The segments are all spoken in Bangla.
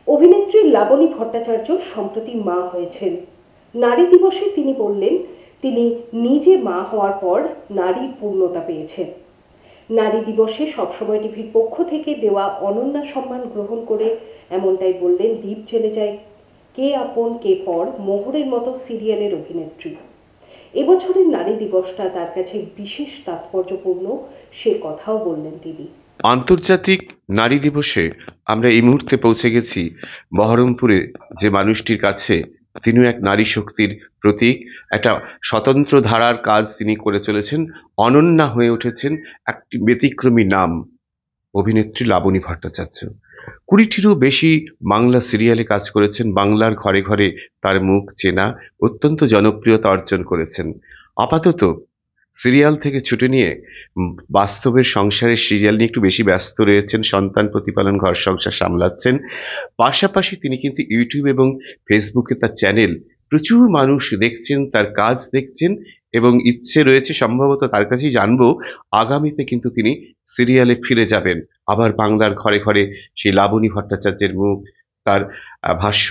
অভিনেত্রী লাবণী ভট্টাচার্য সম্প্রতি মা হয়েছেন। নারী দিবসে তিনি বললেন, তিনি নিজে মা হওয়ার পর নারীর পূর্ণতা পেয়েছেন। নারী দিবসে সবসময় টিভির পক্ষ থেকে দেওয়া অনন্যা সম্মান গ্রহণ করে এমনটাই বললেন দ্বীপ জেলে যায়, কে আপন কে পর, মোহরের মতো সিরিয়ালের অভিনেত্রী। এবছরের নারী দিবসটা তার কাছে বিশেষ তাৎপর্যপূর্ণ, সে কথাও বললেন তিনি। আন্তর্জাতিক নারী দিবসে আমরা এই মুহূর্তে পৌঁছে গেছি বহরমপুরে, যে মানুষটির কাছে তিনিও এক নারী শক্তির প্রতীক। একটা স্বতন্ত্র ধারার কাজ তিনি করে চলেছেন, অনন্যা হয়ে উঠেছেন একটি ব্যতিক্রমী নাম, অভিনেত্রী লাবণী ভট্টাচার্য। 20টিরও বেশি বাংলা সিরিয়ালে কাজ করেছেন, বাংলার ঘরে ঘরে তার মুখ চেনা, অত্যন্ত জনপ্রিয়তা অর্জন করেছেন। আপাতত সিরিয়াল থেকে ছুটে নিয়ে বাস্তবের সংসারের সিরিয়াল নিয়ে একটু বেশি ব্যস্ত রয়েছেন, সন্তান প্রতিপালন, ঘর সংসার সামলাচ্ছেন। পাশাপাশি তিনি কিন্তু ইউটিউব এবং ফেসবুকে তার চ্যানেল, প্রচুর মানুষ দেখছেন, তার কাজ দেখছেন এবং ইচ্ছে রয়েছে সম্ভবত তার কাছেই জানবো, আগামীতে কিন্তু তিনি সিরিয়ালে ফিরে যাবেন। আবার বাংলার ঘরে ঘরে সেই লাবণী ভট্টাচার্যের মুখ, তার ভাষ্য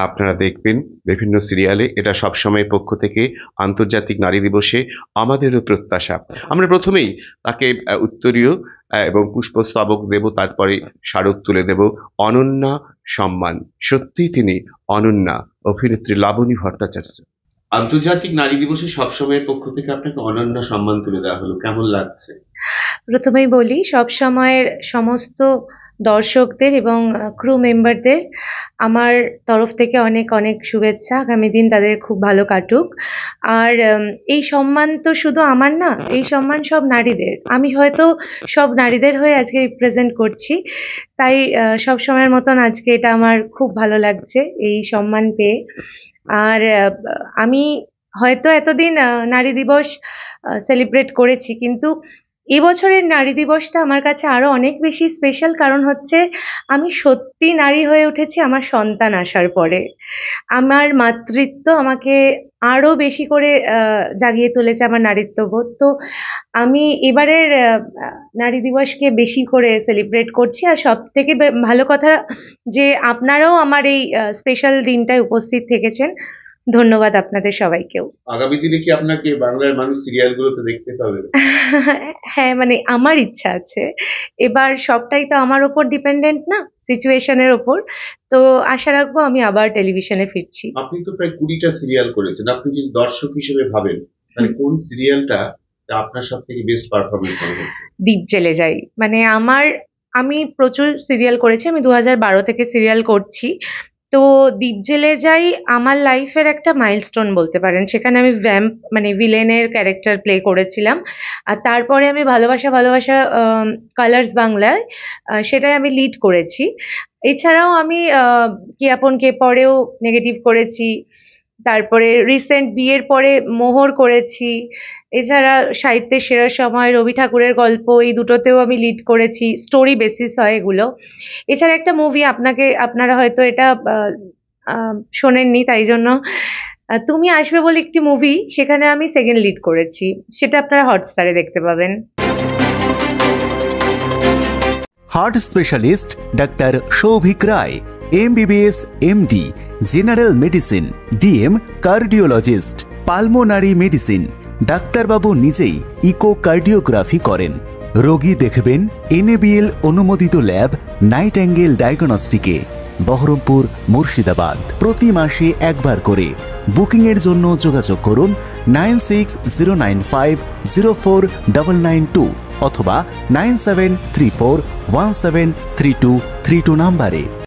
আপনারা দেখবেন বিভিন্ন সিরিয়ালে। এটা সবসময় পক্ষ থেকে আন্তর্জাতিক নারী দিবসে আমাদেরও প্রত্যাশা। আমরা প্রথমেই তাকে উত্তরীয় এবং পুষ্পস্তবক দেব, তারপরে স্মারক তুলে দেব। অনন্যা সম্মান, সত্যিই তিনি অনন্যা, অভিনেত্রী লাবণী ভট্টাচার্য। আন্তর্জাতিক নারী দিবসে সবসময়ের পক্ষ থেকে আপনাকে অনন্যা সম্মান তুলে দেওয়া হলো, কেমন লাগছে? প্রথমেই বলি, সব সময়ের সমস্ত দর্শকদের এবং ক্রু মেম্বারদের আমার তরফ থেকে অনেক অনেক শুভেচ্ছা। আগামী দিন তাদের খুব ভালো কাটুক। আর এই সম্মান তো শুধু আমার না, এই সম্মান সব নারীদের। আমি হয়তো সব নারীদের হয়ে আজকে রিপ্রেজেন্ট করছি, তাই সব সময়ের মতন আজকে এটা আমার খুব ভালো লাগছে এই সম্মান পেয়ে। আর আমি হয়তো এতদিন নারী দিবস সেলিব্রেট করেছি, কিন্তু এবছরের নারী দিবসটা আমার কাছে আরো অনেক বেশি স্পেশাল, কারণ হচ্ছে আমি সত্যি নারী হয়ে উঠেছি আমার সন্তান আসার পরে। আমার মাতৃত্ব আমাকে আরো বেশি করে জাগিয়ে তুলেছে, আমার নারীত্ববোধ। তো আমি এবারের নারী দিবসকে বেশি করে সেলিব্রেট করছি। আর সব থেকে ভালো কথা যে আপনারাও আমার এই স্পেশাল দিনটায় উপস্থিত থেকেছেন। ধন্যবাদ আপনাদের সবাইকেও। আগামী দিনে কি আপনাকে বাংলার মানুষ সিরিয়ালগুলোতে দেখতে পাবে? হ্যাঁ, মানে আমার ইচ্ছা আছে। এবার সবটাই তো আমার ওপর ডিপেন্ডেন্ট না, সিচুয়েশনের ওপর। তো আশা রাখবো আমি আবার টেলিভিশনে ফিরছি। আপনি তো প্রায় 20টা সিরিয়াল করেছেন, আপনি যদি দর্শক হিসেবে ভাবেন তাহলে কোন সিরিয়ালটা আপনার সব থেকে বেস্ট পারফরমেন্স করেছে? দ্বীপ জেলে যাই। মানে আমি প্রচুর সিরিয়াল করেছি, আমি 2012 থেকে সিরিয়াল করছি। তো দ্বীপ জেলে যাই আমার লাইফের একটা মাইলস্টোন বলতে পারেন। সেখানে আমি ভ্যাম্প মানে ভিলেনের ক্যারেক্টার প্লে করেছিলাম। আর তারপরে আমি ভালোবাসা কালার্স বাংলায় সেটাই আমি লিড করেছি। এছাড়াও আমি কে আপন কে পরেও নেগেটিভ করেছি। তারপরে রিসেন্ট বিয়ের পরে মোহর করেছি। এছাড়া সাহিত্যের সেরা সময়, রবি ঠাকুরের গল্প, এই দুটোতেও আমি লিড করেছি। স্টোরি বেসিস হয় এগুলো। এছাড়া একটা মুভি আপনারা হয়তো এটা শোনেননি, তাই জন্য তুমি আসবে বলে একটি মুভি, সেখানে আমি সেকেন্ড লিড করেছি। সেটা আপনারা হটস্টারে দেখতে পাবেন। Heart specialist doctor Souvik Roy, MBBS MD, general medicine, DM, cardiologist, pulmonary medicine. ডাক্তারবাবু নিজেই ইকোকার্ডিওগ্রাফি করেন। রোগী দেখবেন NABL অনুমোদিত ল্যাব নাইট অ্যাঙ্গেল ডায়াগনস্টিকে। বহরমপুর, মুর্শিদাবাদ। প্রতি মাসে একবার করে। বুকিংয়ের জন্য যোগাযোগ করুন 9609504992 অথবা 9734173232 নাম্বারে।